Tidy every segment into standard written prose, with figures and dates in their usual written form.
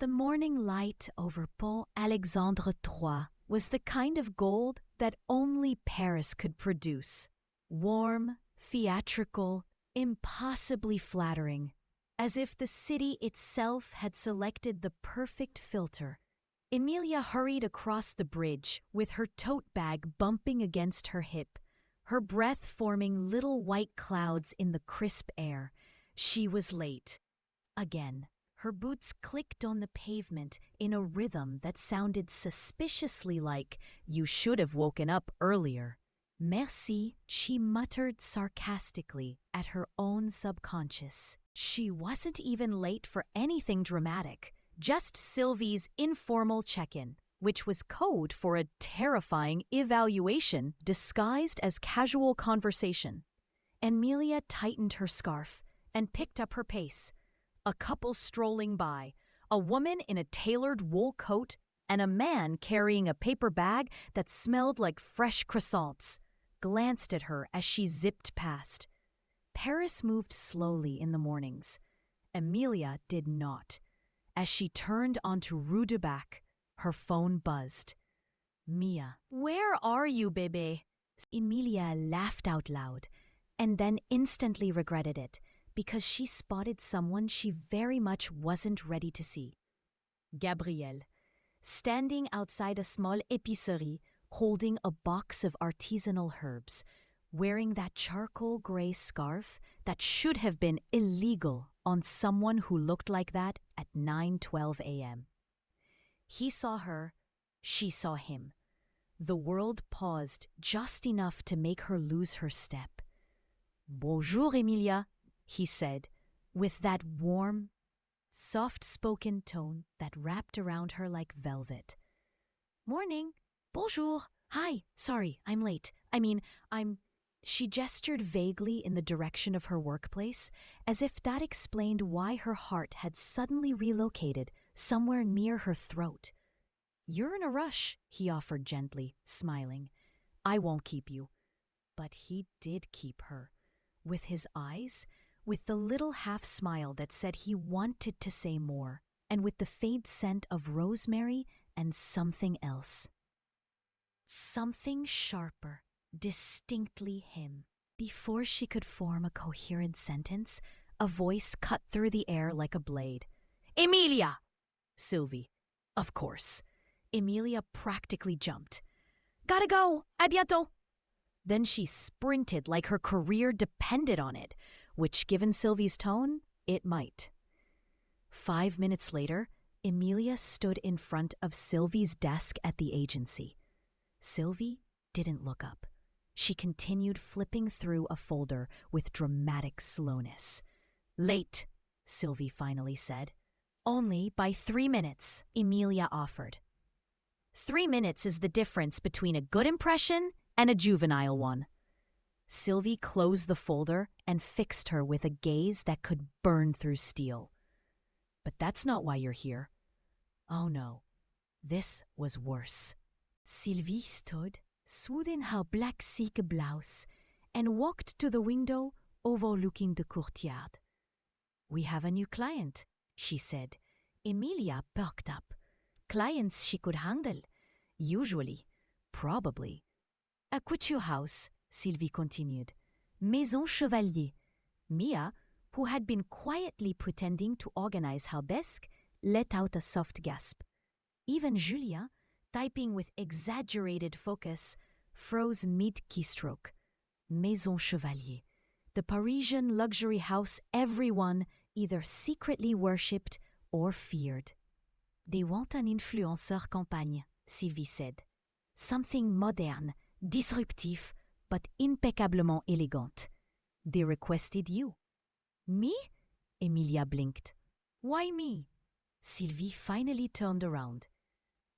The morning light over Pont Alexandre III was the kind of gold that only Paris could produce. Warm, theatrical, impossibly flattering, as if the city itself had selected the perfect filter. Emilia hurried across the bridge with her tote bag bumping against her hip, her breath forming little white clouds in the crisp air. She was late. Again. Her boots clicked on the pavement in a rhythm that sounded suspiciously like, "You should have woken up earlier." Merci, she muttered sarcastically at her own subconscious. She wasn't even late for anything dramatic, just Sylvie's informal check-in, which was code for a terrifying evaluation disguised as casual conversation. Emilia tightened her scarf and picked up her pace. A couple strolling by, a woman in a tailored wool coat and a man carrying a paper bag that smelled like fresh croissants, glanced at her as she zipped past. Paris moved slowly in the mornings. Emilia did not. As she turned onto Rue du Bac, her phone buzzed. "Mia, where are you, bébé?" Emilia laughed out loud and then instantly regretted it, because she spotted someone she very much wasn't ready to see. Gabriel, standing outside a small épicerie, holding a box of artisanal herbs, wearing that charcoal gray scarf that should have been illegal on someone who looked like that at 9:12 a.m. He saw her, she saw him. The world paused just enough to make her lose her step. "Bonjour, Emilia," he said, with that warm, soft-spoken tone that wrapped around her like velvet. "Morning. Bonjour. Hi. Sorry, I'm late. She gestured vaguely in the direction of her workplace, as if that explained why her heart had suddenly relocated somewhere near her throat. "You're in a rush," he offered gently, smiling. "I won't keep you." But he did keep her. With his eyes, with the little half-smile that said he wanted to say more, and with the faint scent of rosemary and something else. Something sharper, distinctly him. Before she could form a coherent sentence, a voice cut through the air like a blade. "Emilia!" Sylvie. Of course. Emilia practically jumped. "Gotta go! À bientôt!" Then she sprinted like her career depended on it, which, given Sylvie's tone, it might. 5 minutes later, Emilia stood in front of Sylvie's desk at the agency. Sylvie didn't look up. She continued flipping through a folder with dramatic slowness. "Late," Sylvie finally said. "Only by 3 minutes," Emilia offered. 3 minutes is the difference between a good impression and a juvenile one. Sylvie closed the folder and fixed her with a gaze that could burn through steel. "But that's not why you're here." Oh no, this was worse. Sylvie stood, swathed in her black silk blouse, and walked to the window overlooking the courtyard. "We have a new client," she said. Emilia perked up. Clients she could handle. Usually. Probably. "A couture house," Sylvie continued. "Maison Chevalier." Mia, who had been quietly pretending to organize her desk, let out a soft gasp. Even Julia, typing with exaggerated focus, froze mid-keystroke. Maison Chevalier, the Parisian luxury house everyone either secretly worshipped or feared. "They want an influenceur campagne," Sylvie said. "Something modern, disruptif, but impeccablement elegant. They requested you." "Me?" Emilia blinked. "Why me?" Sylvie finally turned around.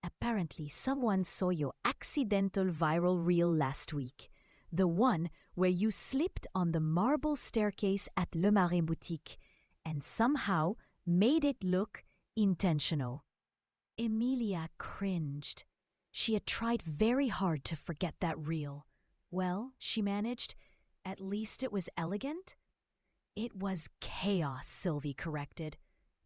"Apparently someone saw your accidental viral reel last week. The one where you slipped on the marble staircase at Le Marais Boutique and somehow made it look intentional." Emilia cringed. She had tried very hard to forget that reel. Well, she managed, at least it was elegant. "It was chaos," Sylvie corrected.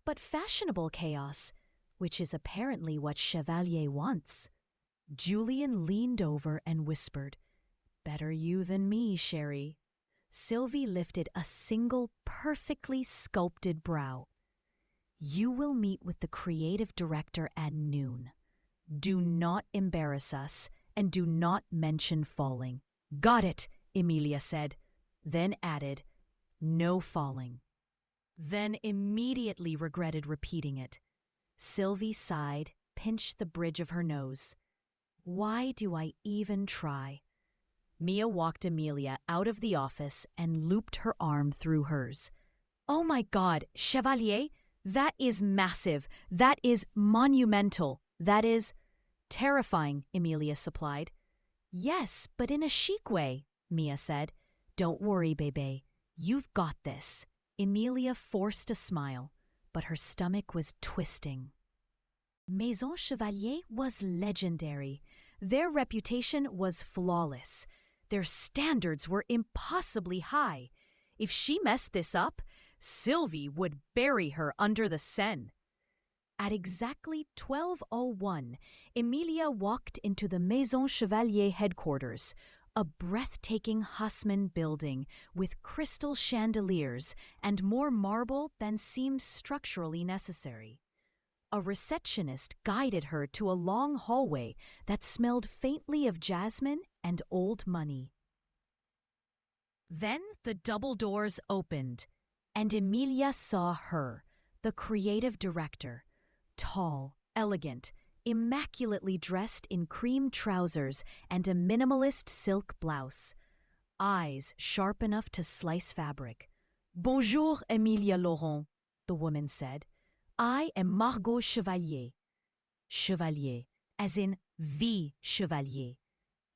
"But fashionable chaos. which is apparently what Chevalier wants. Julian leaned over and whispered, "Better you than me, Sherry." Sylvie lifted a single perfectly sculpted brow. "You will meet with the creative director at noon. Do not embarrass us, and do not mention falling." "Got it," Emilia said, then added, "No falling." Then immediately regretted repeating it. Sylvie sighed, pinched the bridge of her nose. Why do I even try? Mia walked Emilia out of the office and looped her arm through hers. "Oh my God, Chevalier, that is massive. That is monumental. That is—" "Terrifying," Emilia supplied. "Yes, but in a chic way," Mia said. "Don't worry, bébé. You've got this." Emilia forced a smile, but her stomach was twisting. Maison Chevalier was legendary. Their reputation was flawless. Their standards were impossibly high. If she messed this up, Sylvie would bury her under the Seine. At exactly 12:01, Emilia walked into the Maison Chevalier headquarters, a breathtaking Haussmann building with crystal chandeliers and more marble than seemed structurally necessary. A receptionist guided her to a long hallway that smelled faintly of jasmine and old money. Then the double doors opened, and Emilia saw her, the creative director, tall, elegant, immaculately dressed in cream trousers and a minimalist silk blouse, eyes sharp enough to slice fabric. "Bonjour, Emilia Laurent," the woman said. "I am Margot Chevalier." Chevalier, as in the Chevalier.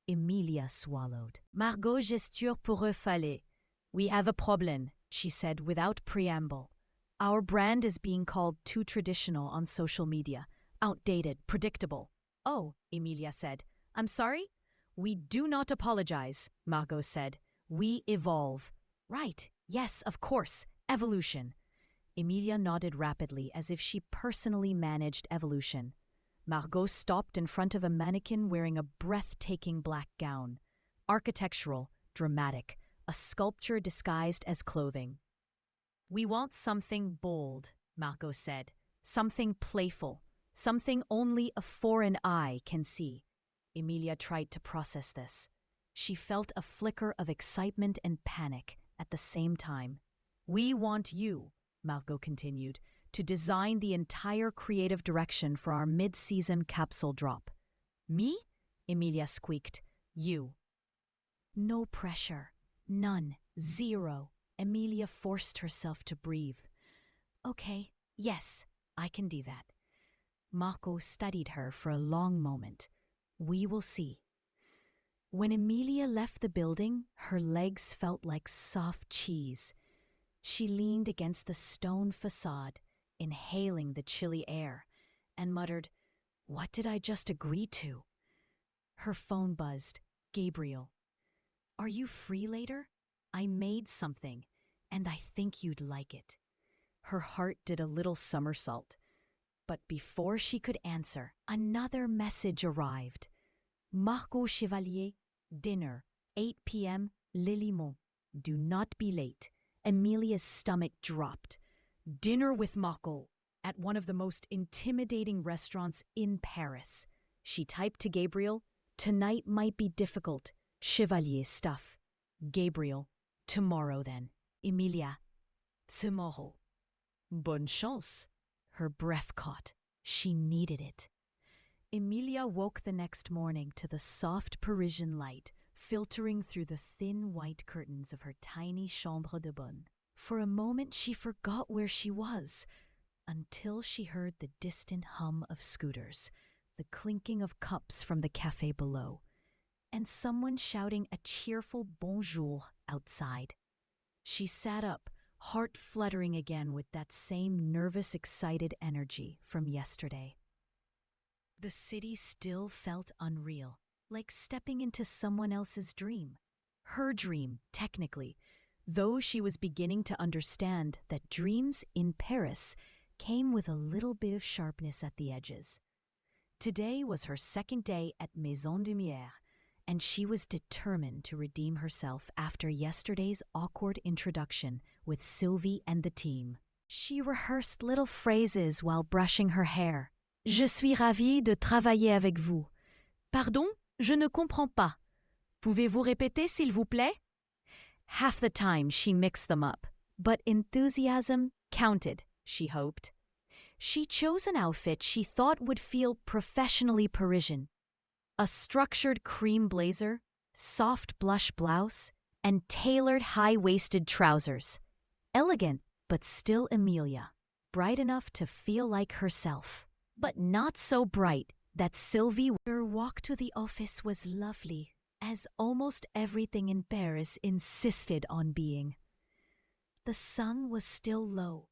Emilia swallowed. "Margot gesture pour eux fallait. We have a problem," she said without preamble. "Our brand is being called too traditional on social media. Outdated, predictable." "Oh," Emilia said. "I'm sorry?" "We do not apologize," Margot said. "We evolve." "Right, yes, of course. Evolution." Emilia nodded rapidly as if she personally managed evolution. Margot stopped in front of a mannequin wearing a breathtaking black gown. Architectural, dramatic, a sculpture disguised as clothing. "We want something bold," Margot said. "Something playful. Something only a foreign eye can see." Emilia tried to process this. She felt a flicker of excitement and panic at the same time. "We want you," Margot continued, "to design the entire creative direction for our mid-season capsule drop." "Me?" Emilia squeaked. "You." No pressure. None. Zero. Emilia forced herself to breathe. "Okay, yes, I can do that." Margot studied her for a long moment. "We will see." When Emilia left the building, her legs felt like soft cheese. She leaned against the stone facade, inhaling the chilly air, and muttered, "What did I just agree to?" Her phone buzzed. Gabriel. "Are you free later? I made something, and I think you'd like it." Her heart did a little somersault. But before she could answer, another message arrived. "Margot Chevalier, dinner, 8 p.m., Lillimont. Do not be late." Emilia's stomach dropped. Dinner with Margot at one of the most intimidating restaurants in Paris. She typed to Gabriel, "Tonight might be difficult. Chevalier stuff." Gabriel, "Tomorrow then." Emilia, "Tomorrow." Bonne chance. Her breath caught. She needed it. Emilia woke the next morning to the soft Parisian light filtering through the thin white curtains of her tiny chambre de bonne. For a moment she forgot where she was, until she heard the distant hum of scooters, the clinking of cups from the café below, and someone shouting a cheerful bonjour outside. She sat up, heart fluttering again with that same nervous, excited energy from yesterday. The city still felt unreal, like stepping into someone else's dream. Her dream, technically, though she was beginning to understand that dreams in Paris came with a little bit of sharpness at the edges. Today was her second day at Maison Lumière, and she was determined to redeem herself after yesterday's awkward introduction with Sylvie and the team. She rehearsed little phrases while brushing her hair. Je suis ravie de travailler avec vous. Pardon, je ne comprends pas. Pouvez-vous répéter, s'il vous plaît? Half the time she mixed them up, but enthusiasm counted, she hoped. She chose an outfit she thought would feel professionally Parisian. A structured cream blazer, soft blush blouse, and tailored high-waisted trousers. Elegant, but still Emilia. Bright enough to feel like herself, but not so bright that Sylvie. Her walk to the office was lovely, as almost everything in Paris insisted on being. The sun was still low,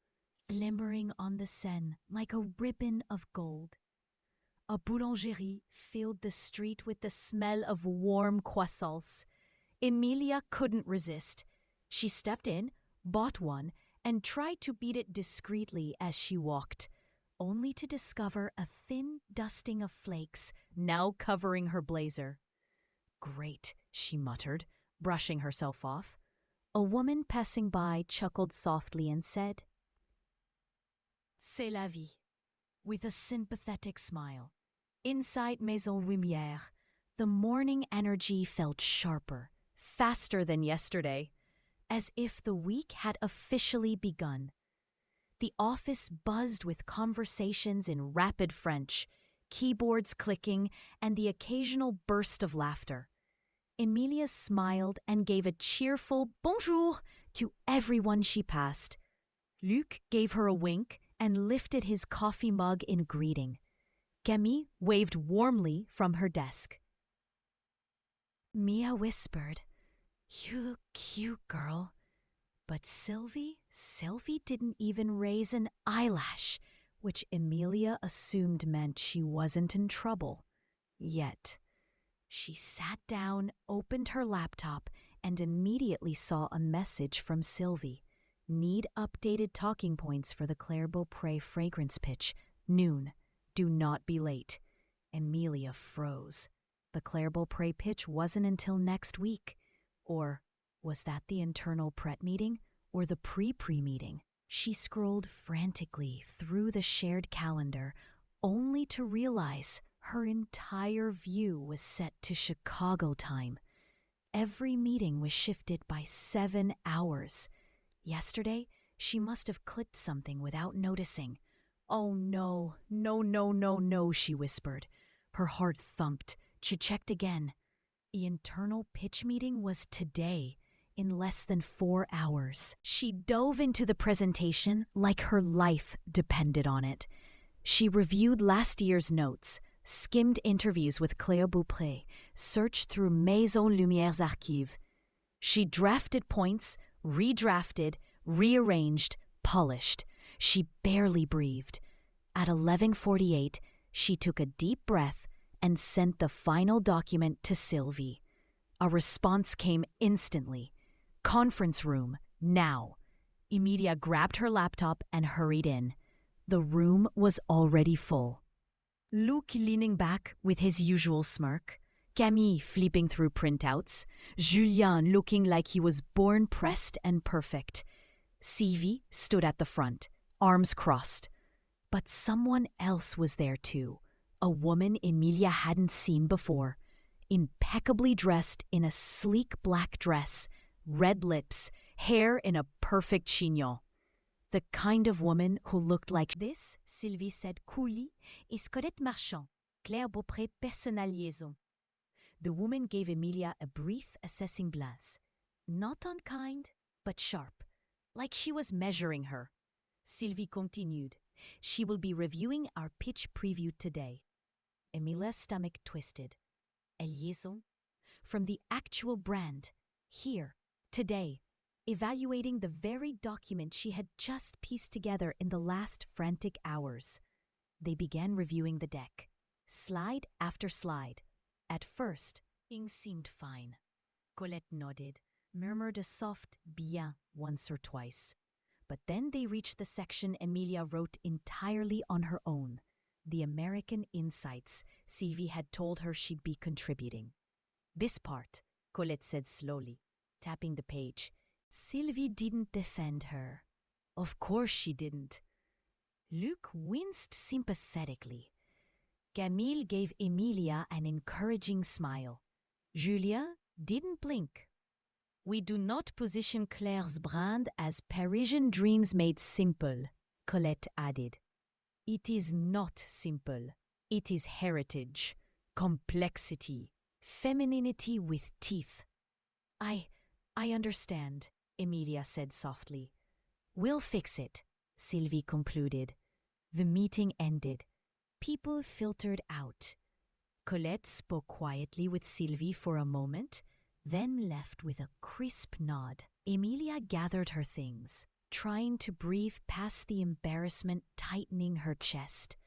glimmering on the Seine like a ribbon of gold. A boulangerie filled the street with the smell of warm croissants. Emilia couldn't resist. She stepped in, bought one, and tried to beat it discreetly as she walked, only to discover a thin dusting of flakes now covering her blazer. Great, she muttered, brushing herself off. A woman passing by chuckled softly and said, C'est la vie, with a sympathetic smile. Inside Maison Lumière, the morning energy felt sharper, faster than yesterday, as if the week had officially begun. The office buzzed with conversations in rapid French, keyboards clicking, and the occasional burst of laughter. Emilia smiled and gave a cheerful bonjour to everyone she passed. Luc gave her a wink and lifted his coffee mug in greeting. Camille waved warmly from her desk. Mia whispered, "You look cute, girl." But Sylvie didn't even raise an eyelash, which Emilia assumed meant she wasn't in trouble. Yet, she sat down, opened her laptop, and immediately saw a message from Sylvie. Need updated talking points for the Claire Beaupré fragrance pitch. Noon. Do not be late. Emilia froze. The Claire Beaupré pitch wasn't until next week. Or was that the internal pret meeting or the pre-pre meeting? She scrolled frantically through the shared calendar, only to realize her entire view was set to Chicago time. Every meeting was shifted by 7 hours. Yesterday, she must have clicked something without noticing. "Oh no, no," she whispered. Her heart thumped. She checked again. The internal pitch meeting was today, in less than 4 hours. She dove into the presentation like her life depended on it. She reviewed last year's notes, skimmed interviews with Claire Beaupré, searched through Maison Lumière's archive. She drafted points, redrafted, rearranged, polished. She barely breathed. At 11:48, she took a deep breath and sent the final document to Sylvie. A response came instantly. "Conference room, now." Emilia grabbed her laptop and hurried in. The room was already full. Luc leaning back with his usual smirk, Camille flipping through printouts, Julien looking like he was born pressed and perfect. Sylvie stood at the front, arms crossed. But someone else was there too, a woman Emilia hadn't seen before, impeccably dressed in a sleek black dress, red lips, hair in a perfect chignon. The kind of woman who looked like this, Sylvie said coolly, is Colette Marchand, Claire Beaupré personnelle liaison. The woman gave Emilia a brief, assessing glance. Not unkind, but sharp, like she was measuring her. Sylvie continued. She will be reviewing our pitch preview today. Emilia's stomach twisted. A liaison? From the actual brand, here, today, evaluating the very document she had just pieced together in the last frantic hours. They began reviewing the deck, slide after slide. At first, things seemed fine. Colette nodded, murmured a soft bien once or twice. But then they reached the section Emilia wrote entirely on her own, the American insights Sylvie had told her she'd be contributing. This part, Colette said slowly, tapping the page. Sylvie didn't defend her. Of course she didn't. Luc winced sympathetically. Camille gave Emilia an encouraging smile. Julia didn't blink. We do not position Claire's brand as Parisian dreams made simple, Colette added. It is not simple. It is heritage, complexity, femininity with teeth. I understand, Emilia said softly. We'll fix it, Sylvie concluded. The meeting ended. People filtered out. Colette spoke quietly with Sylvie for a moment, then left with a crisp nod. Emilia gathered her things, trying to breathe past the embarrassment tightening her chest.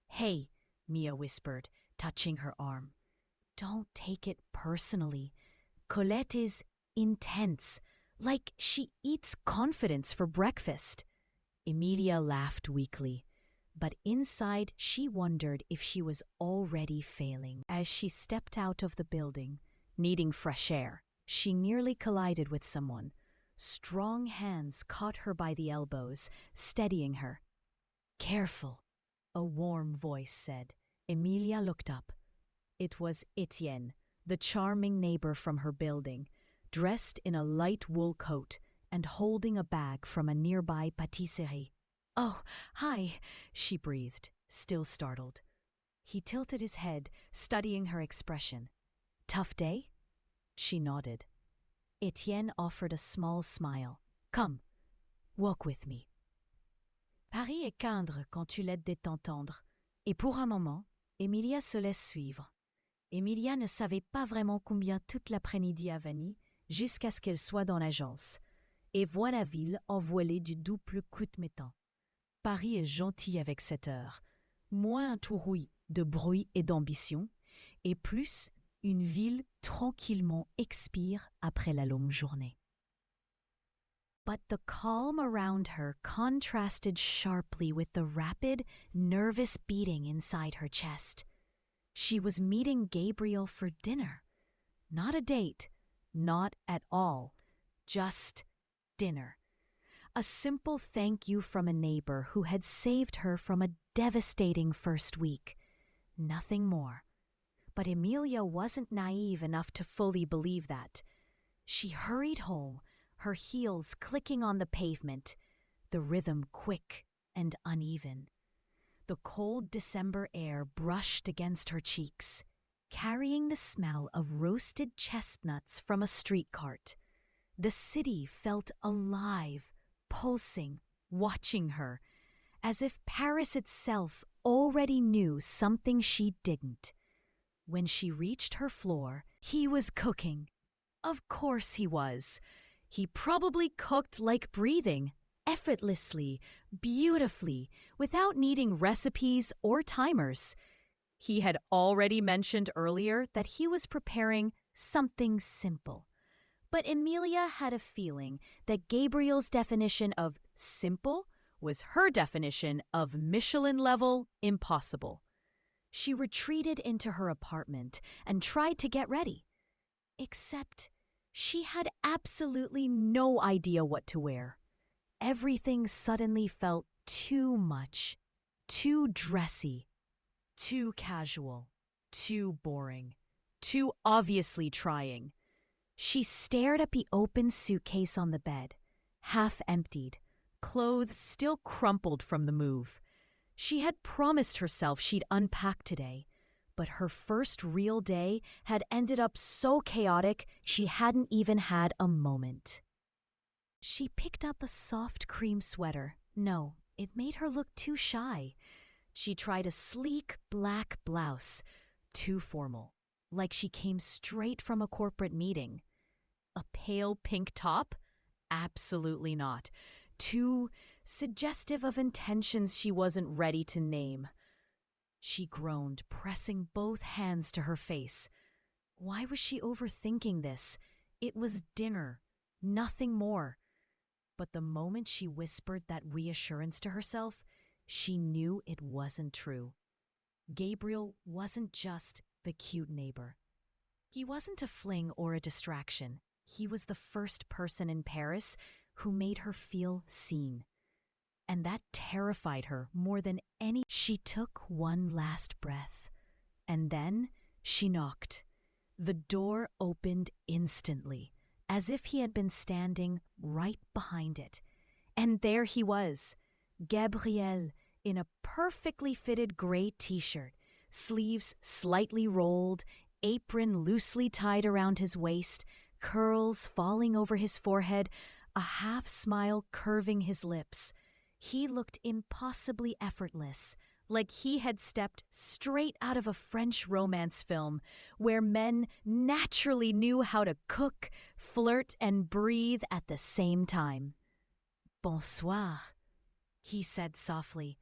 Hey, Mia whispered, touching her arm. Don't take it personally. Colette is intense, like she eats confidence for breakfast. Emilia laughed weakly, but inside she wondered if she was already failing. As she stepped out of the building, needing fresh air, she nearly collided with someone. Strong hands caught her by the elbows, steadying her. Careful, a warm voice said. Emilia looked up. It was Etienne, the charming neighbor from her building, dressed in a light wool coat and holding a bag from a nearby pâtisserie. Oh, hi, she breathed, still startled. He tilted his head, studying her expression. Tough day? She nodded. Etienne offered a small smile. Come, walk with me. Paris est quindre quand tu l'aides de t'entendre. Et pour un moment, Emilia se laisse suivre. Emilia ne savait pas vraiment combien toute l'après-midi a vanni, jusqu'à ce qu'elle soit dans l'agence, et voit la ville envoilée du double coup de métan. Paris est gentil avec cette heure, moins un tourouille de bruit et d'ambition, et plus une ville tranquillement expire après la longue journée. But the calm around her contrasted sharply with the rapid, nervous beating inside her chest. She was meeting Gabriel for dinner. Not a date, not at all, just dinner. A simple thank you from a neighbor who had saved her from a devastating first week. Nothing more. But Emilia wasn't naive enough to fully believe that. She hurried home, her heels clicking on the pavement, the rhythm quick and uneven. The cold December air brushed against her cheeks, carrying the smell of roasted chestnuts from a street cart. The city felt alive, pulsing, watching her, as if Paris itself already knew something she didn't. When she reached her floor, he was cooking. Of course he was. He probably cooked like breathing, effortlessly, beautifully, without needing recipes or timers. He had already mentioned earlier that he was preparing something simple. But Emilia had a feeling that Gabriel's definition of simple was her definition of Michelin-level impossible. She retreated into her apartment and tried to get ready. Except she had absolutely no idea what to wear. Everything suddenly felt too much, too dressy, too casual, too boring, too obviously trying. She stared at the open suitcase on the bed, half emptied, clothes still crumpled from the move. She had promised herself she'd unpack today, but her first real day had ended up so chaotic she hadn't even had a moment. She picked up a soft cream sweater. No, it made her look too shy. She tried a sleek black blouse, too formal, like she came straight from a corporate meeting. A pale pink top? Absolutely not. Too suggestive of intentions she wasn't ready to name. She groaned, pressing both hands to her face. Why was she overthinking this? It was dinner, nothing more. But the moment she whispered that reassurance to herself, she knew it wasn't true. Gabriel wasn't just the cute neighbor. He wasn't a fling or a distraction. He was the first person in Paris who made her feel seen. And that terrified her more than any. She took one last breath. And then she knocked. The door opened instantly, as if he had been standing right behind it. And there he was, Gabriel, in a perfectly fitted gray t-shirt, sleeves slightly rolled, apron loosely tied around his waist, curls falling over his forehead, a half-smile curving his lips. He looked impossibly effortless, like he had stepped straight out of a French romance film, where men naturally knew how to cook, flirt, and breathe at the same time. Bonsoir, he said softly.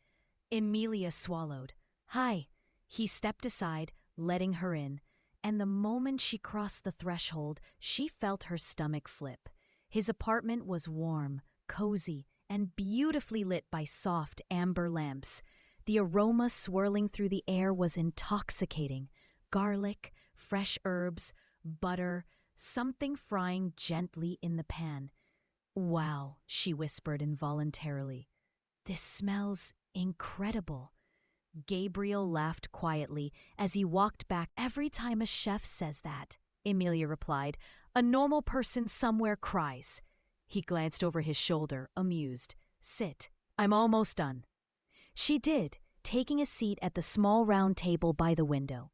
Emilia swallowed. Hi. He stepped aside, letting her in, and the moment she crossed the threshold, she felt her stomach flip. His apartment was warm, cozy, and beautifully lit by soft amber lamps. The aroma swirling through the air was intoxicating. Garlic, fresh herbs, butter, something frying gently in the pan. Wow, she whispered involuntarily. This smells incredible. Gabriel laughed quietly as he walked back. Every time a chef says that, Emilia replied, a normal person somewhere cries. He glanced over his shoulder, amused. Sit. I'm almost done. She did, taking a seat at the small round table by the window.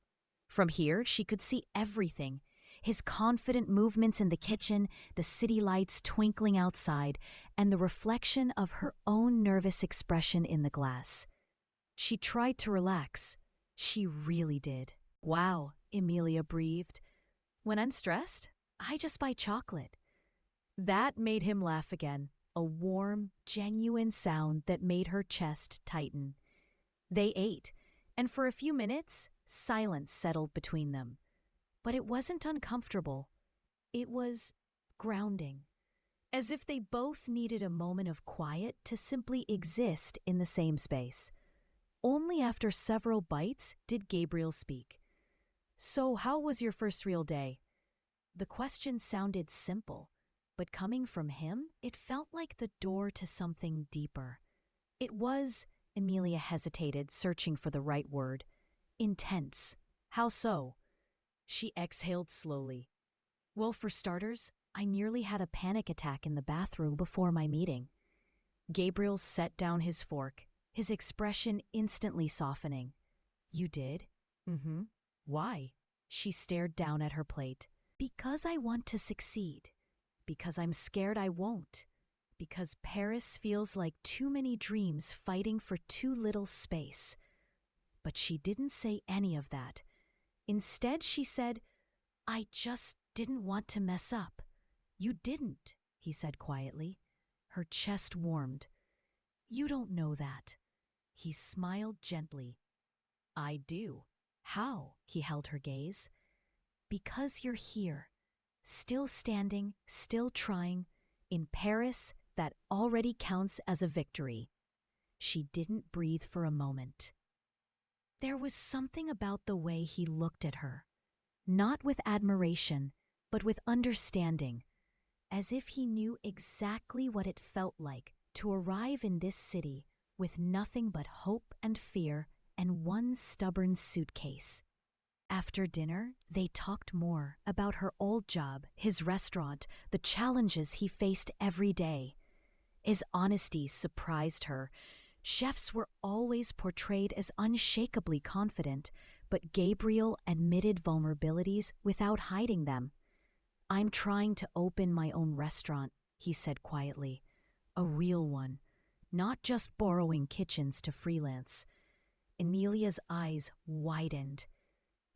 From here, she could see everything. His confident movements in the kitchen, the city lights twinkling outside, and the reflection of her own nervous expression in the glass. She tried to relax. She really did. Wow, Emilia breathed. When I'm stressed, I just buy chocolate. That made him laugh again, a warm, genuine sound that made her chest tighten. They ate, and for a few minutes, silence settled between them. But it wasn't uncomfortable. It was grounding, as if they both needed a moment of quiet to simply exist in the same space. Only after several bites did Gabriel speak. So how was your first real day? The question sounded simple, but coming from him, it felt like the door to something deeper. It was, Emilia hesitated, searching for the right word, intense. How so? She exhaled slowly. Well, for starters, I nearly had a panic attack in the bathroom before my meeting. Gabriel set down his fork, his expression instantly softening. You did? Mm-hmm. Why? She stared down at her plate. Because I want to succeed. Because I'm scared I won't. Because Paris feels like too many dreams fighting for too little space. But she didn't say any of that. Instead, she said, I just didn't want to mess up. You didn't, he said quietly. Her chest warmed. You don't know that. He smiled gently. I do. How? He held her gaze. Because you're here. Still standing, still trying. In Paris, that already counts as a victory. She didn't breathe for a moment. There was something about the way he looked at her. Not with admiration, but with understanding. As if he knew exactly what it felt like to arrive in this city with nothing but hope and fear and one stubborn suitcase. After dinner, they talked more about her old job, his restaurant, the challenges he faced every day. His honesty surprised her. Chefs were always portrayed as unshakably confident, but Gabriel admitted vulnerabilities without hiding them. I'm trying to open my own restaurant, he said quietly. A real one, not just borrowing kitchens to freelance. Emilia's eyes widened.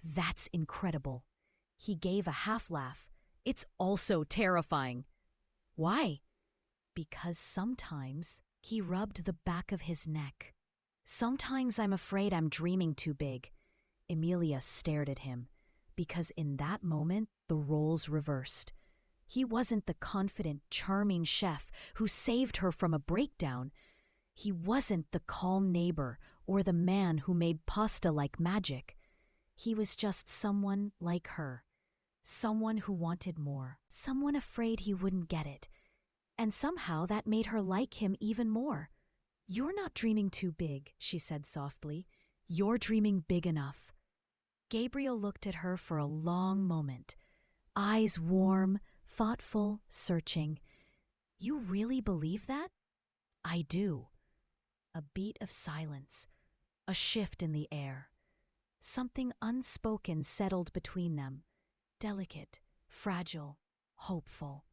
That's incredible. He gave a half laugh. It's also terrifying. Why? Because sometimes he rubbed the back of his neck. Sometimes I'm afraid I'm dreaming too big. Emilia stared at him, because in that moment the roles reversed. He wasn't the confident, charming chef who saved her from a breakdown. He wasn't the calm neighbor or the man who made pasta like magic. He was just someone like her. Someone who wanted more. Someone afraid he wouldn't get it. And somehow that made her like him even more. "You're not dreaming too big," she said softly. "You're dreaming big enough." Gabriel looked at her for a long moment, eyes warm, thoughtful, searching. "You really believe that?" "I do." A beat of silence, a shift in the air. Something unspoken settled between them, delicate, fragile, hopeful.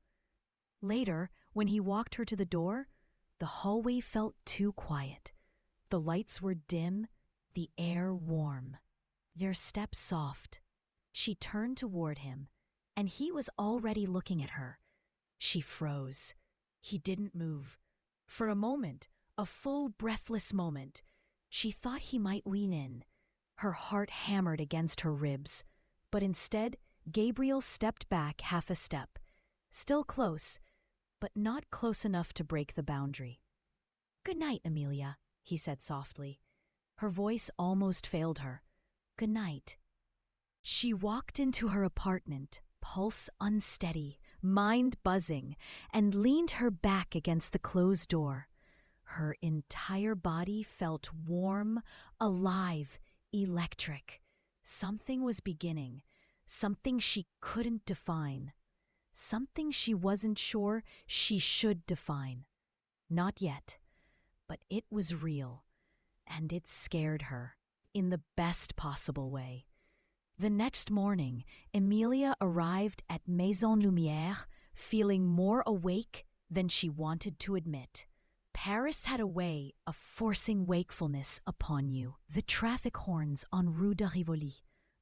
Later, when he walked her to the door, the hallway felt too quiet. The lights were dim, the air warm. Their steps soft. She turned toward him, and he was already looking at her. She froze. He didn't move. For a moment, a full breathless moment, she thought he might lean in. Her heart hammered against her ribs. But instead, Gabriel stepped back half a step. Still close, but not close enough to break the boundary. "Good night, Emilia," he said softly. Her voice almost failed her. "Good night." She walked into her apartment, pulse unsteady, mind buzzing, and leaned her back against the closed door. Her entire body felt warm, alive, electric. Something was beginning, something she couldn't define, something she wasn't sure she should define. Not yet, but it was real, and it scared her, in the best possible way. The next morning, Emilia arrived at Maison Lumière feeling more awake than she wanted to admit. Paris had a way of forcing wakefulness upon you. The traffic horns on Rue de Rivoli,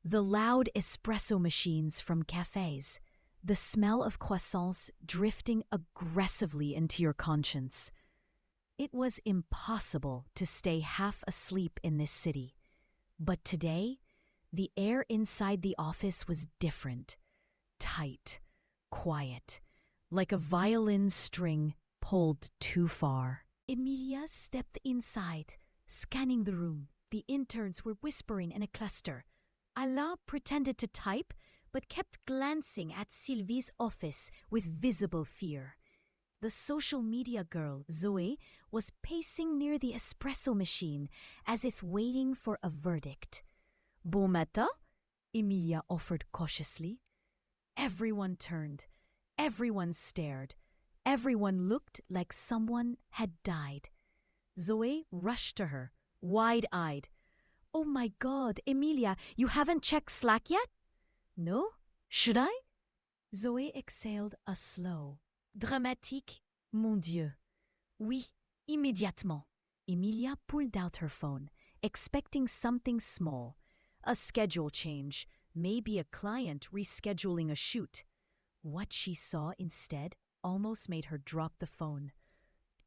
the loud espresso machines from cafés, the smell of croissants drifting aggressively into your conscience. It was impossible to stay half asleep in this city. But today, the air inside the office was different. Tight, quiet, like a violin string pulled too far. Emilia stepped inside, scanning the room. The interns were whispering in a cluster. Alain pretended to type, but kept glancing at Sylvie's office with visible fear. The social media girl, Zoe, was pacing near the espresso machine as if waiting for a verdict. "Bon matin," Emilia offered cautiously. Everyone turned. Everyone stared. Everyone looked like someone had died. Zoe rushed to her, wide-eyed. "Oh my God, Emilia, you haven't checked Slack yet?" "No? Should I?" Zoe exhaled a slow, dramatique "Mon Dieu." "Oui, immédiatement." Emilia pulled out her phone, expecting something small. A schedule change, maybe a client rescheduling a shoot. What she saw instead almost made her drop the phone.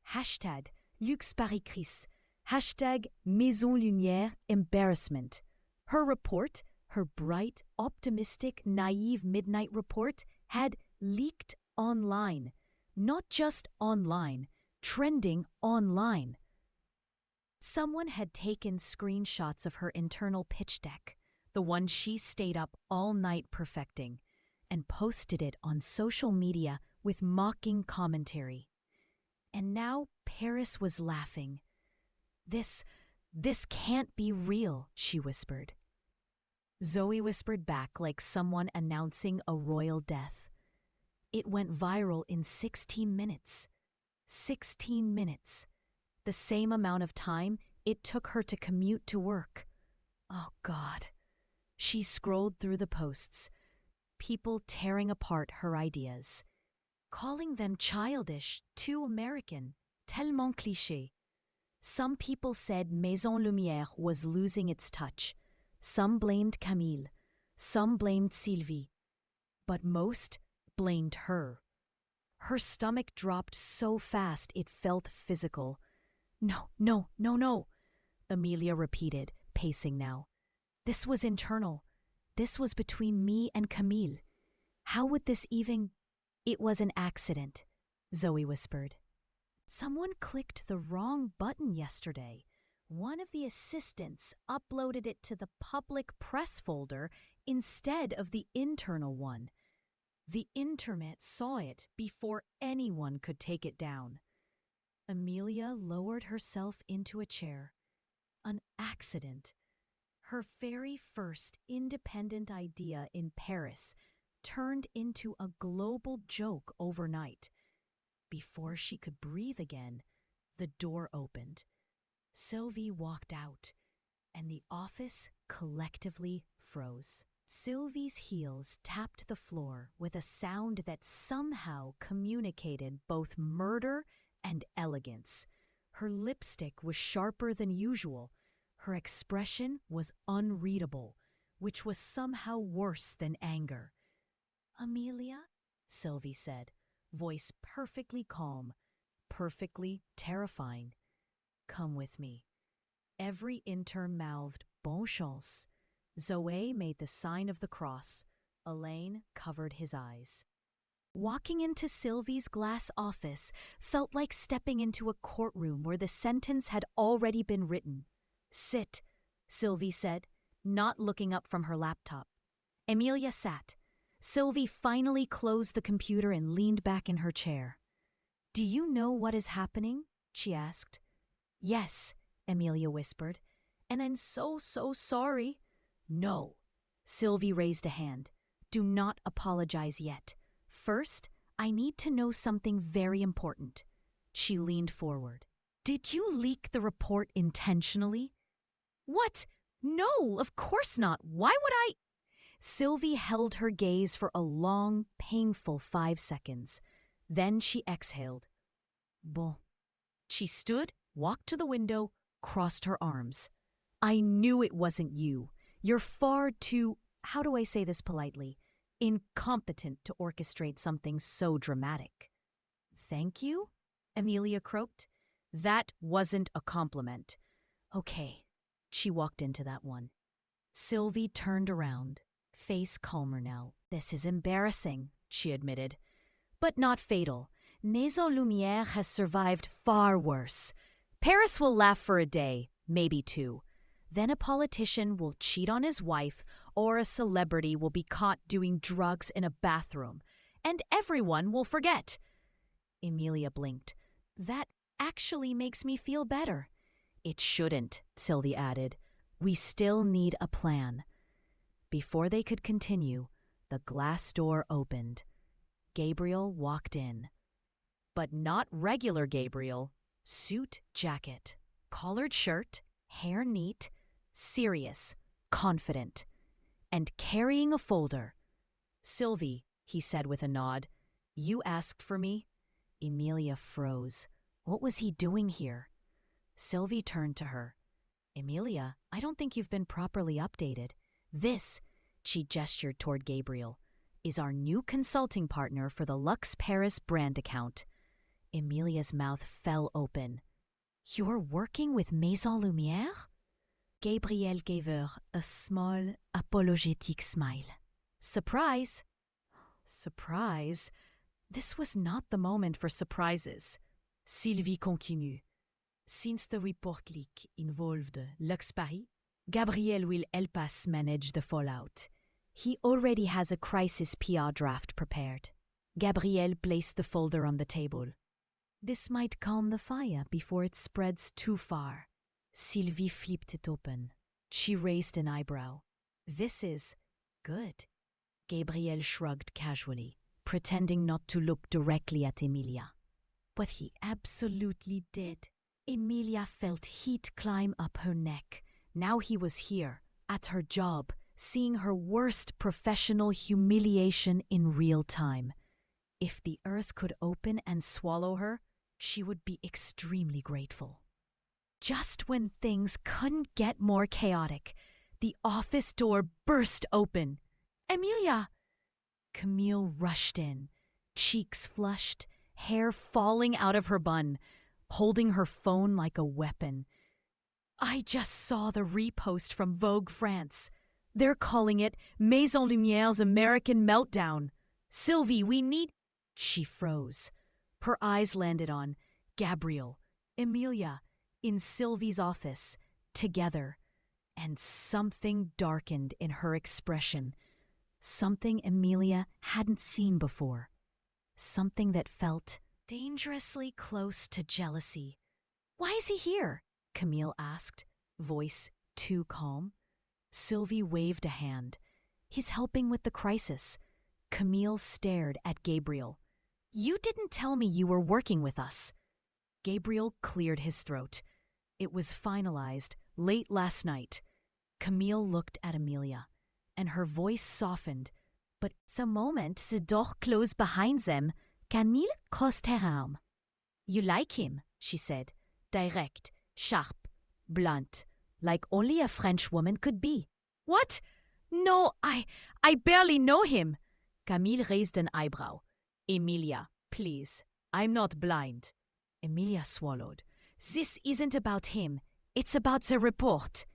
Hashtag Luxe Paris Crise. Hashtag Maison Lumière embarrassment. Her report, her bright, optimistic, naive midnight report, had leaked online. Not just online, trending online. Someone had taken screenshots of her internal pitch deck, the one she stayed up all night perfecting, and posted it on social media with mocking commentary. And now Paris was laughing. This can't be real," she whispered. Zoe whispered back like someone announcing a royal death. It went viral in 16 minutes. 16 minutes. The same amount of time it took her to commute to work. Oh, God. She scrolled through the posts, people tearing apart her ideas, calling them childish, too American, tellement cliché. Some people said Maison Lumière was losing its touch. Some blamed Camille. Some blamed Sylvie. But most blamed her. Her stomach dropped so fast it felt physical. "No, no, no, no," Emilia repeated, pacing now. "This was internal. This was between me and Camille. How would this even It was an accident, Zoe whispered. Someone clicked the wrong button yesterday. One of the assistants uploaded it to the public press folder instead of the internal one. The internet saw it before anyone could take it down. Amelia lowered herself into a chair. An accident. Her very first independent idea in Paris turned into a global joke overnight. Before she could breathe again, the door opened. Sylvie walked out, and the office collectively froze. Sylvie's heels tapped the floor with a sound that somehow communicated both murder and elegance. Her lipstick was sharper than usual. Her expression was unreadable, which was somehow worse than anger. "Amelia?" Sylvie said, voice perfectly calm, perfectly terrifying. "Come with me." Every intern mouthed "Bonne chance." Zoe made the sign of the cross. Elaine covered his eyes. Walking into Sylvie's glass office felt like stepping into a courtroom where the sentence had already been written. "Sit," Sylvie said, not looking up from her laptop. Amelia sat. Sylvie finally closed the computer and leaned back in her chair. "Do you know what is happening?" she asked. "Yes," Amelia whispered. "And I'm so sorry." "No." Sylvie raised a hand. "Do not apologize yet. First, I need to know something very important." She leaned forward. "Did you leak the report intentionally?" "What? No, of course not. Why would I?" Sylvie held her gaze for a long, painful 5 seconds. Then she exhaled. "Bon." She stood, walked to the window, crossed her arms. "I knew it wasn't you. You're far too, how do I say this politely, incompetent to orchestrate something so dramatic." "Thank you?" Amelia croaked. "That wasn't a compliment." "Okay." She walked into that one. Sylvie turned around, face calmer now. "This is embarrassing," she admitted. "But not fatal. Maison Lumière has survived far worse. Paris will laugh for a day, maybe 2. Then a politician will cheat on his wife, or a celebrity will be caught doing drugs in a bathroom, and everyone will forget." Amelia blinked. "That actually makes me feel better." "It shouldn't," Sylvie added. "We still need a plan." Before they could continue, the glass door opened. Gabriel walked in. But not regular Gabriel. Suit jacket, collared shirt, hair neat, serious, confident, and carrying a folder. "Sylvie," he said with a nod, "you asked for me?" Amelia froze. What was he doing here? Sylvie turned to her. "Amelia, I don't think you've been properly updated. This," she gestured toward Gabriel, "is our new consulting partner for the Luxe Paris brand account." Amelia's mouth fell open. "You're working with Maison Lumière?" Gabriel gave her a small, apologetic smile. "Surprise!" Surprise? This was not the moment for surprises. Sylvie continued. "Since the report leak involved Luxe Paris, Gabriel will help us manage the fallout. He already has a crisis PR draft prepared." Gabriel placed the folder on the table. "This might calm the fire before it spreads too far." Sylvie flipped it open. She raised an eyebrow. "This is good." Gabriel shrugged casually, pretending not to look directly at Emilia. But he absolutely did. Emilia felt heat climb up her neck. Now he was here, at her job, seeing her worst professional humiliation in real time. If the earth could open and swallow her, she would be extremely grateful. Just when things couldn't get more chaotic, the office door burst open. "Emilia!" Camille rushed in, cheeks flushed, hair falling out of her bun, holding her phone like a weapon. "I just saw the repost from Vogue France. They're calling it Maison Lumière's American Meltdown. Sylvie, we need..." She froze. Her eyes landed on Gabriel, Emilia, in Sylvie's office, together, and something darkened in her expression. Something Emilia hadn't seen before. Something that felt dangerously close to jealousy. "Why is he here?" Camille asked, voice too calm. Sylvie waved a hand. "He's helping with the crisis." Camille stared at Gabriel. "You didn't tell me you were working with us." Gabriel cleared his throat. "It was finalized late last night." Camille looked at Emilia, and her voice softened. But the moment the door closed behind them, Camille crossed her arm. "You like him," she said. "Direct, sharp, blunt, like only a French woman could be." "What? No, I barely know him." Camille raised an eyebrow. "Emilia, please. I'm not blind." Emilia swallowed. "This isn't about him. It's about the report."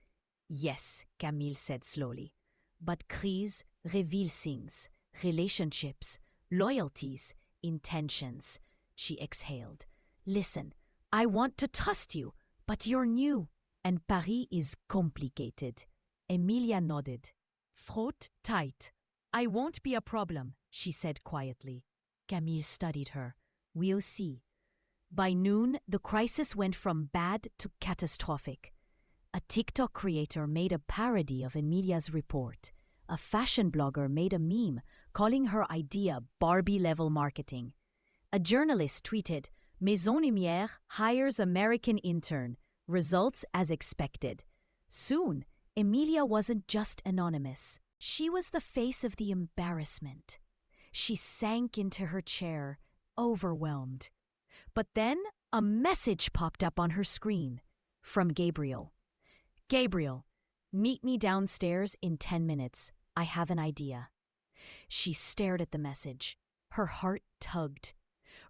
"Yes," Camille said slowly. "But Crise reveals things, relationships, loyalties, intentions." She exhaled. "Listen, I want to trust you, but you're new, and Paris is complicated." Emilia nodded. "Throat tight. I won't be a problem," she said quietly. Camille studied her. "We'll see." By noon, the crisis went from bad to catastrophic. A TikTok creator made a parody of Emilia's report. A fashion blogger made a meme calling her idea Barbie-level marketing. A journalist tweeted, "Maison Lumière hires American intern. Results as expected." Soon, Emilia wasn't just anonymous. She was the face of the embarrassment. She sank into her chair, overwhelmed. But then a message popped up on her screen from Gabriel. "Gabriel, meet me downstairs in 10 minutes. I have an idea." She stared at the message. Her heart tugged.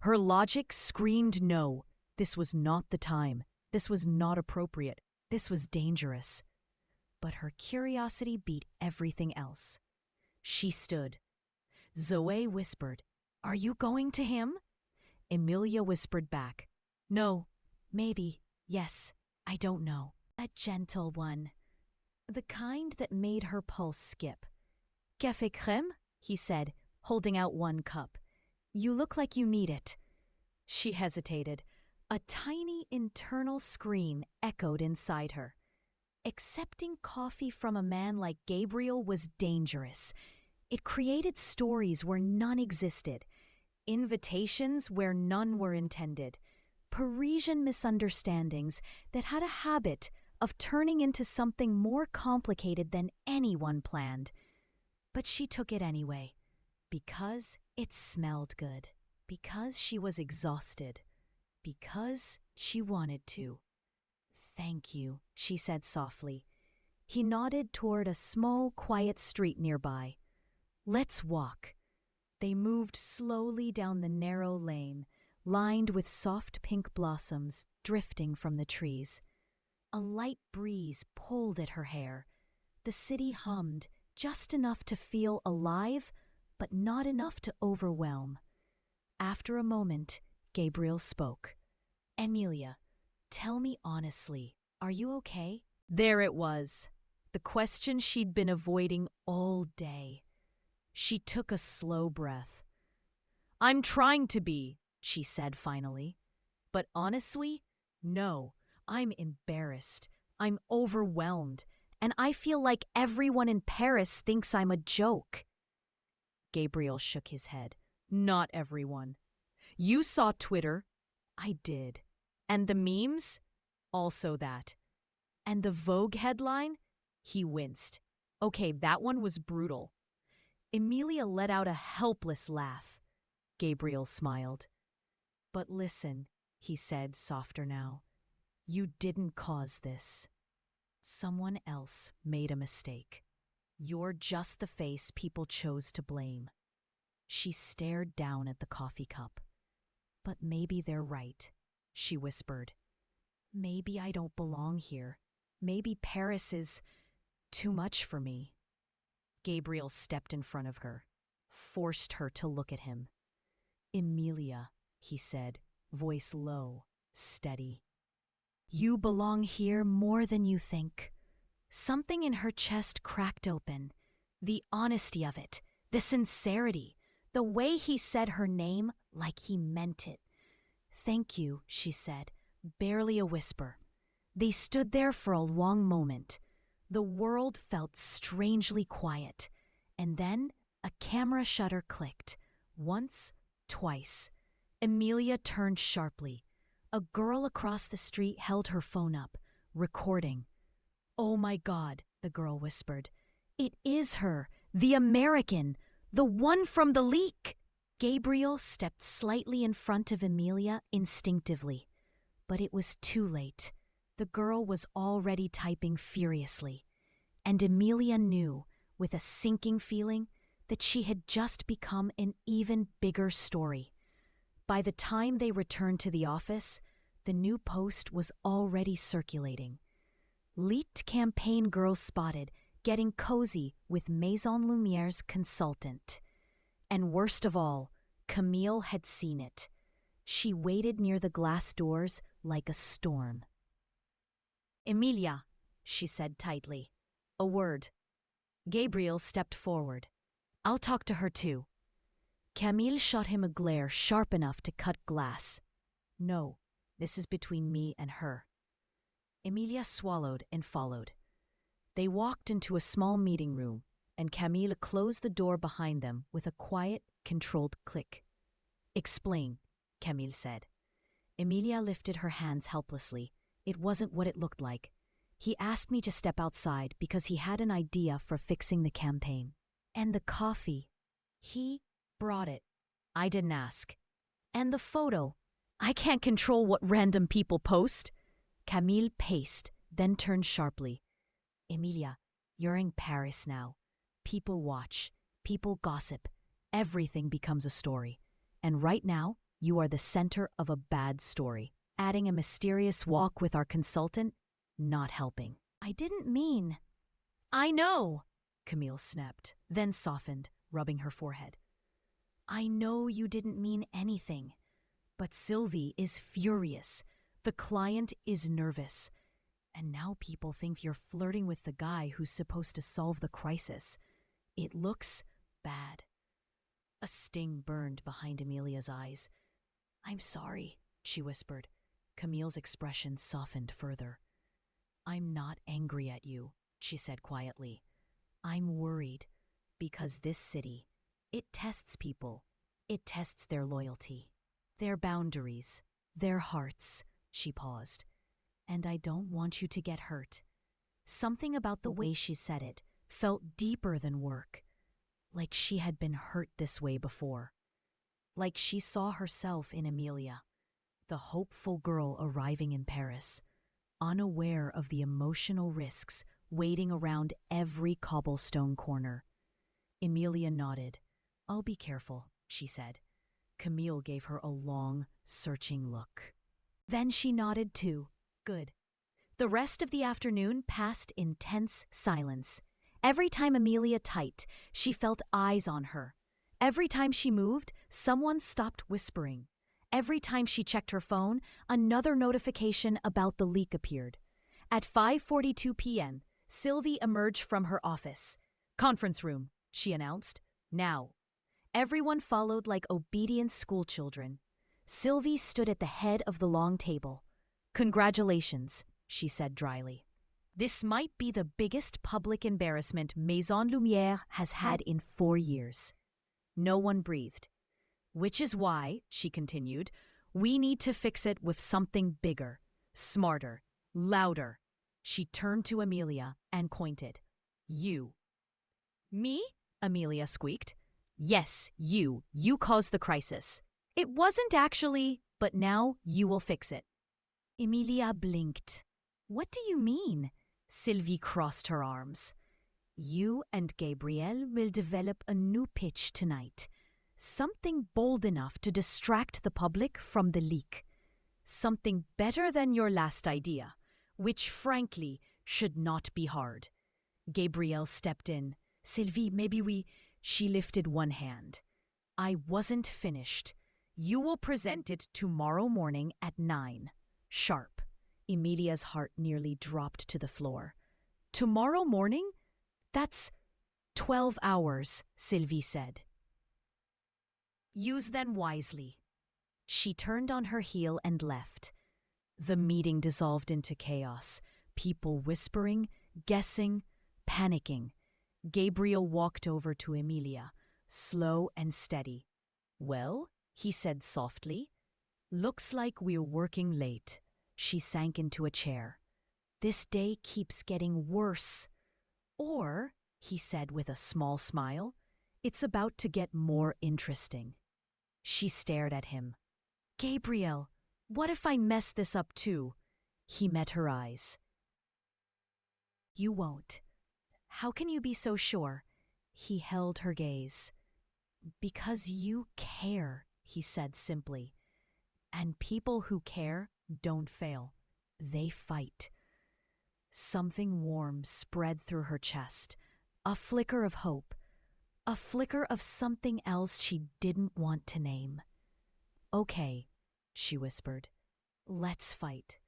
Her logic screamed no. This was not the time. This was not appropriate. This was dangerous. But her curiosity beat everything else. She stood. Zoe whispered, "Are you going to him?" Emilia whispered back, "No, maybe, yes, I don't know." A gentle one. The kind that made her pulse skip. "Café crème?" he said, holding out one cup. "You look like you need it." She hesitated. A tiny internal scream echoed inside her. Accepting coffee from a man like Gabriel was dangerous. It created stories where none existed, invitations where none were intended, Parisian misunderstandings that had a habit of turning into something more complicated than anyone planned. But she took it anyway, because it smelled good, because she was exhausted, because she wanted to. "Thank you," she said softly. He nodded toward a small, quiet street nearby. "Let's walk." They moved slowly down the narrow lane, lined with soft pink blossoms drifting from the trees. A light breeze pulled at her hair. The city hummed, just enough to feel alive, but not enough to overwhelm. After a moment, Gabriel spoke. "Emilia, tell me honestly, are you okay?" There it was, the question she'd been avoiding all day. She took a slow breath. "I'm trying to be," she said finally. "But honestly, no, I'm embarrassed. I'm overwhelmed. And I feel like everyone in Paris thinks I'm a joke." Gabriel shook his head. "Not everyone. You saw Twitter. I did. And the memes? Also that. And the Vogue headline?" He winced. "Okay, that one was brutal." Emilia let out a helpless laugh. Gabriel smiled. "But listen," he said, softer now. "You didn't cause this. Someone else made a mistake. You're just the face people chose to blame." She stared down at the coffee cup. "But maybe they're right," she whispered. "Maybe I don't belong here. Maybe Paris is too much for me." Gabriel stepped in front of her, forced her to look at him. Emilia, he said, voice low, steady. You belong here more than you think. Something in her chest cracked open. The honesty of it, the sincerity, the way he said her name like he meant it. Thank you, she said, barely a whisper. They stood there for a long moment. The world felt strangely quiet. And then a camera shutter clicked. Once, twice. Emilia turned sharply. A girl across the street held her phone up, recording. Oh my God, the girl whispered. It is her, the American, the one from the leak. Gabriel stepped slightly in front of Emilia instinctively. But it was too late. The girl was already typing furiously. And Emilia knew, with a sinking feeling, that she had just become an even bigger story. By the time they returned to the office, the new post was already circulating. Leaked campaign girls spotted getting cozy with Maison Lumiere's consultant. And worst of all, Camille had seen it. She waited near the glass doors like a storm. Emilia, she said tightly. A word. Gabriel stepped forward. I'll talk to her too. Camille shot him a glare sharp enough to cut glass. No, this is between me and her. Emilia swallowed and followed. They walked into a small meeting room, and Camille closed the door behind them with a quiet, controlled click. Explain, Camille said. Emilia lifted her hands helplessly. It wasn't what it looked like. He asked me to step outside because he had an idea for fixing the campaign. And the coffee. He brought it. I didn't ask. And the photo. I can't control what random people post. Camille paced, then turned sharply. Emilia, you're in Paris now. People watch. People gossip. Everything becomes a story. And right now, you are the center of a bad story. Adding a mysterious walk with our consultant, not helping. I didn't mean. I know, Camille snapped, then softened, rubbing her forehead. I know you didn't mean anything. But Sylvie is furious. The client is nervous. And now people think you're flirting with the guy who's supposed to solve the crisis. It looks bad. A sting burned behind Emilia's eyes. I'm sorry, she whispered. Camille's expression softened further. I'm not angry at you, she said quietly. I'm worried because this city, it tests people. It tests their loyalty, their boundaries, their hearts. She paused. And I don't want you to get hurt. Something about the way she said it felt deeper than work. Like she had been hurt this way before. Like she saw herself in Emilia, the hopeful girl arriving in Paris, unaware of the emotional risks waiting around every cobblestone corner. Emilia nodded. I'll be careful, she said. Camille gave her a long, searching look. Then she nodded too. Good. The rest of the afternoon passed in tense silence. Every time Emilia typed, she felt eyes on her. Every time she moved, someone stopped whispering. Every time she checked her phone, another notification about the leak appeared. At 5:42 p.m., Sylvie emerged from her office. Conference room, she announced. Now. Everyone followed like obedient schoolchildren. Sylvie stood at the head of the long table. Congratulations, she said dryly. This might be the biggest public embarrassment Maison Lumiere has had in 4 years. No one breathed. Which is why, she continued, we need to fix it with something bigger, smarter, louder. She turned to Emilia and pointed. You. Me? Emilia squeaked. Yes, you. You caused the crisis. It wasn't actually, but now you will fix it. Emilia blinked. What do you mean? Sylvie crossed her arms. You and Gabriel will develop a new pitch tonight. Something bold enough to distract the public from the leak. Something better than your last idea, which frankly should not be hard. Gabriel stepped in. Sylvie, maybe we... She lifted one hand. I wasn't finished. You will present it tomorrow morning at 9. Sharp. Emilia's heart nearly dropped to the floor. Tomorrow morning? That's 12 hours, Sylvie said. Use them wisely. She turned on her heel and left. The meeting dissolved into chaos. People whispering, guessing, panicking. Gabriel walked over to Emilia, slow and steady. Well, he said softly. Looks like we're working late. She sank into a chair. This day keeps getting worse. Or, he said with a small smile, it's about to get more interesting. She stared at him. Gabriel, what if I mess this up too? He met her eyes. You won't. How can you be so sure? He held her gaze. Because you care, he said simply. And people who care don't fail. They fight. Something warm spread through her chest. A flicker of hope. A flicker of something else she didn't want to name. Okay, she whispered. Let's fight.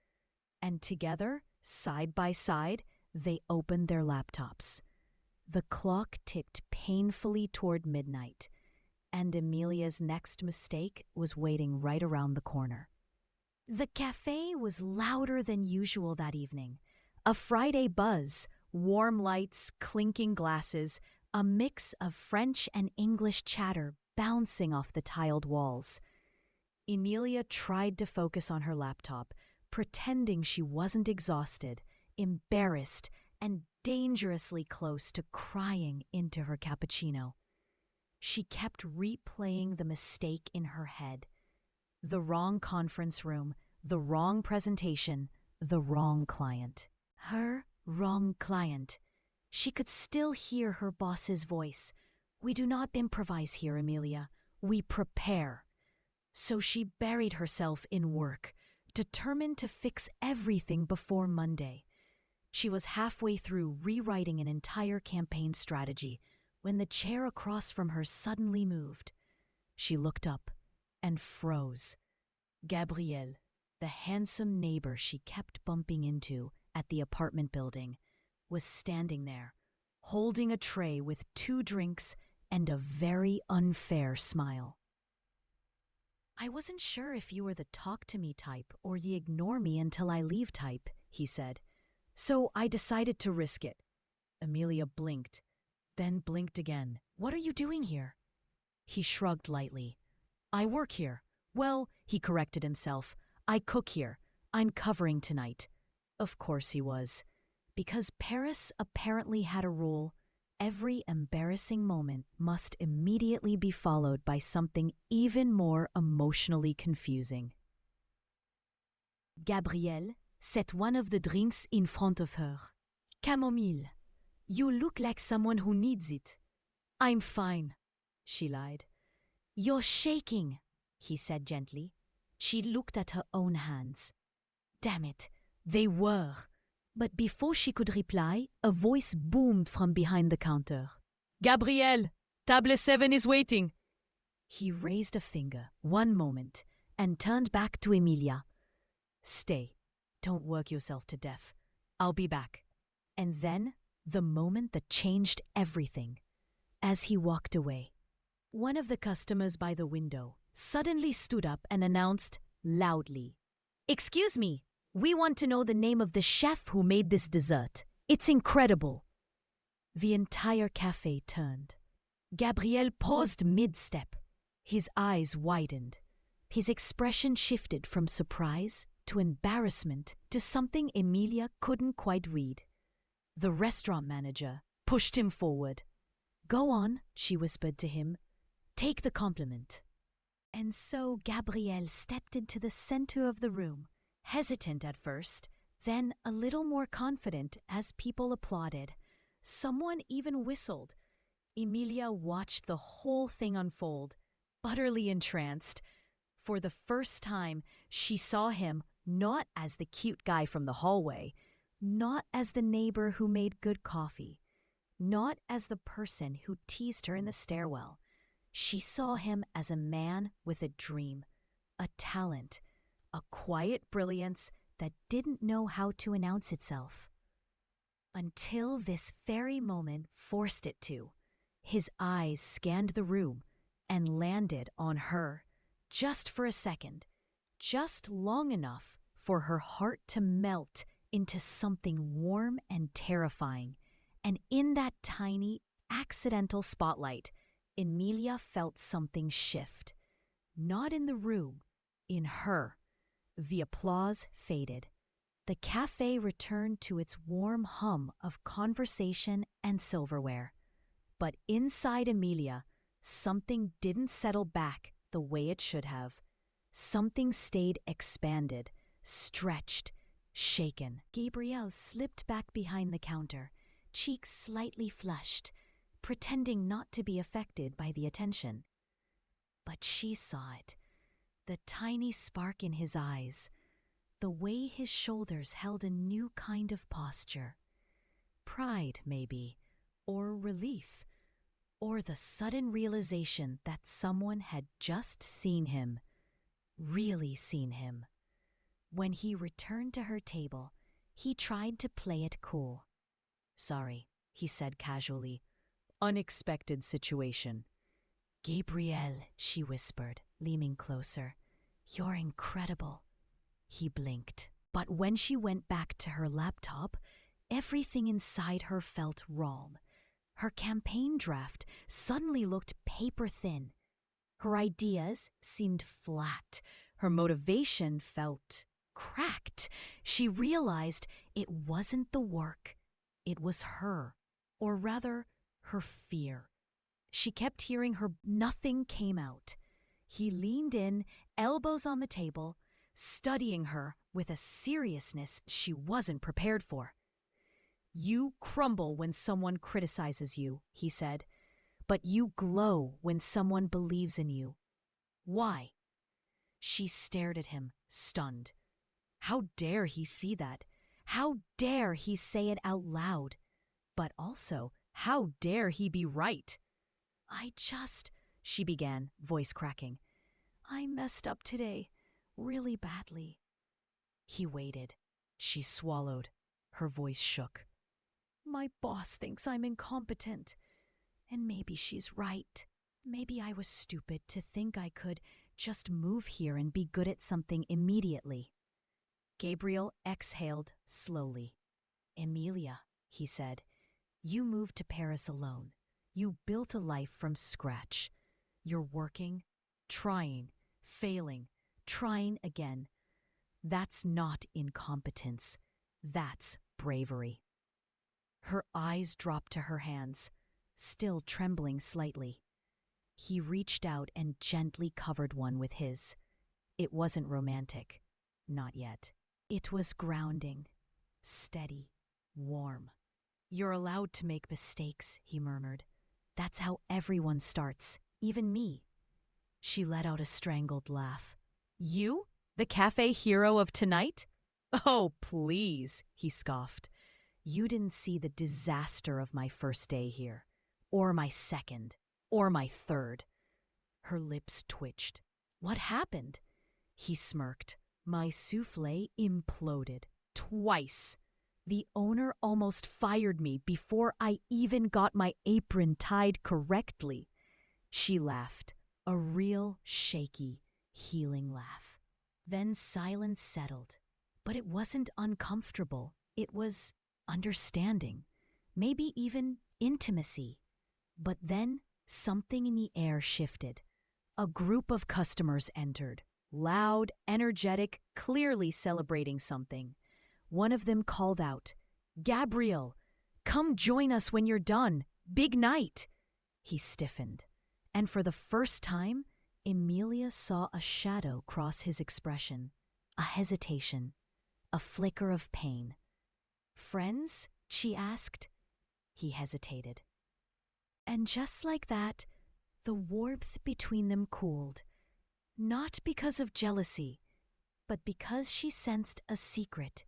And together, side by side, they opened their laptops. The clock ticked painfully toward midnight, and Emilia's next mistake was waiting right around the corner. The café was louder than usual that evening. A Friday buzz, warm lights, clinking glasses, a mix of French and English chatter bouncing off the tiled walls. Emilia tried to focus on her laptop, pretending she wasn't exhausted, embarrassed, and dangerously close to crying into her cappuccino. She kept replaying the mistake in her head. The wrong conference room, the wrong presentation, the wrong client. Her wrong client. She could still hear her boss's voice. We do not improvise here, Emilia. We prepare. So she buried herself in work, determined to fix everything before Monday. She was halfway through rewriting an entire campaign strategy when the chair across from her suddenly moved. She looked up and froze. Gabriel, the handsome neighbor she kept bumping into at the apartment building, was standing there, holding a tray with 2 drinks and a very unfair smile. I wasn't sure if you were the talk-to-me type or the ignore-me-until-I-leave type, he said. So I decided to risk it. Emilia blinked, then blinked again. What are you doing here? He shrugged lightly. I work here. Well, he corrected himself. I cook here. I'm covering tonight. Of course he was. Because Paris apparently had a rule. Every embarrassing moment must immediately be followed by something even more emotionally confusing. Gabrielle set one of the drinks in front of her. Chamomile. You look like someone who needs it. I'm fine, she lied. You're shaking, he said gently. She looked at her own hands. Damn it, they were. But before she could reply, a voice boomed from behind the counter. Gabriel, table 7 is waiting. He raised a finger, one moment, and turned back to Emilia. Stay. Don't work yourself to death. I'll be back. And then, the moment that changed everything. As he walked away, one of the customers by the window suddenly stood up and announced loudly, Excuse me, we want to know the name of the chef who made this dessert. It's incredible. The entire cafe turned. Gabriel paused mid-step. His eyes widened. His expression shifted from surprise to embarrassment to something Emilia couldn't quite read. The restaurant manager pushed him forward. Go on, she whispered to him. Take the compliment. And so Gabriel stepped into the center of the room, hesitant at first, then a little more confident as people applauded. Someone even whistled. Emilia watched the whole thing unfold, utterly entranced. For the first time, she saw him not as the cute guy from the hallway, not as the neighbor who made good coffee, not as the person who teased her in the stairwell. She saw him as a man with a dream, a talent, a quiet brilliance that didn't know how to announce itself. Until this very moment forced it to. His eyes scanned the room and landed on her, just for a second, just long enough for her heart to melt into something warm and terrifying. And in that tiny, accidental spotlight, Emilia felt something shift. Not in the room, in her. The applause faded. The cafe returned to its warm hum of conversation and silverware. But inside Emilia, something didn't settle back the way it should have. Something stayed expanded, stretched, shaken. Gabriel slipped back behind the counter, cheeks slightly flushed, pretending not to be affected by the attention. But she saw it, the tiny spark in his eyes, the way his shoulders held a new kind of posture. Pride, maybe, or relief, or the sudden realization that someone had just seen him, really seen him. When he returned to her table, he tried to play it cool. "Sorry," he said casually. "Unexpected situation." "Gabriel," she whispered, leaning closer. "You're incredible." He blinked. But when she went back to her laptop, everything inside her felt wrong. Her campaign draft suddenly looked paper thin. Her ideas seemed flat. Her motivation felt cracked. She realized it wasn't the work. It was her, or rather, her fear. She kept hearing her nothing came out. He leaned in, elbows on the table, studying her with a seriousness she wasn't prepared for. "You crumble when someone criticizes you," he said, "but you glow when someone believes in you. Why?" She stared at him, stunned. How dare he see that? How dare he say it out loud? But also, how dare he be right? She began, voice cracking. "I messed up today, really badly." He waited. She swallowed. Her voice shook. "My boss thinks I'm incompetent. And maybe she's right. Maybe I was stupid to think I could just move here and be good at something immediately." Gabriel exhaled slowly. "Emilia," he said, "you moved to Paris alone. You built a life from scratch. You're working, trying, failing, trying again. That's not incompetence. That's bravery." Her eyes dropped to her hands, still trembling slightly. He reached out and gently covered one with his. It wasn't romantic. Not yet. It was grounding, steady, warm. "You're allowed to make mistakes," he murmured. "That's how everyone starts, even me." She let out a strangled laugh. "You? The cafe hero of tonight?" "Oh, please," he scoffed. "You didn't see the disaster of my first day here. Or my second. Or my third." Her lips twitched. "What happened?" He smirked. "My souffle imploded. Twice. The owner almost fired me before I even got my apron tied correctly." She laughed, a real shaky, healing laugh. Then silence settled. But it wasn't uncomfortable. It was understanding. Maybe even intimacy. But then something in the air shifted. A group of customers entered. Loud, energetic, clearly celebrating something. One of them called out, "Gabriel, come join us when you're done. Big night." He stiffened. And for the first time, Emilia saw a shadow cross his expression. A hesitation. A flicker of pain. "Friends?" she asked. He hesitated. And just like that, the warmth between them cooled. Not because of jealousy, but because she sensed a secret,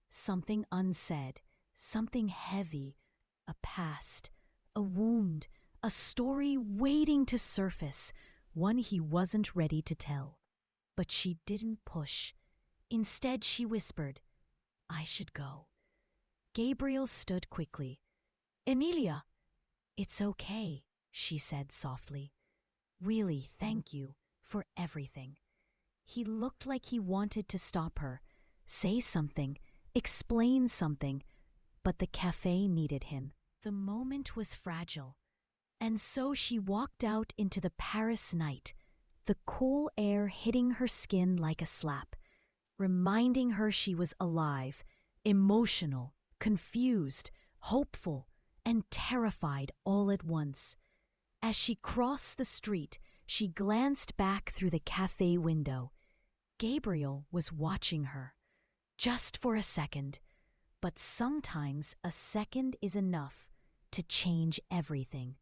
something unsaid, something heavy, a past, a wound, a story waiting to surface, one he wasn't ready to tell. But she didn't push. Instead, she whispered, "I should go." Gabriel stood quickly. "Emilia!" "It's okay," she said softly. "Really, thank you for everything." He looked like he wanted to stop her, say something, explain something, but the cafe needed him. The moment was fragile. And so she walked out into the Paris night, the cool air hitting her skin like a slap, reminding her she was alive, emotional, confused, hopeful, and terrified all at once. As she crossed the street, she glanced back through the cafe window. Gabriel was watching her, just for a second, but sometimes a second is enough to change everything.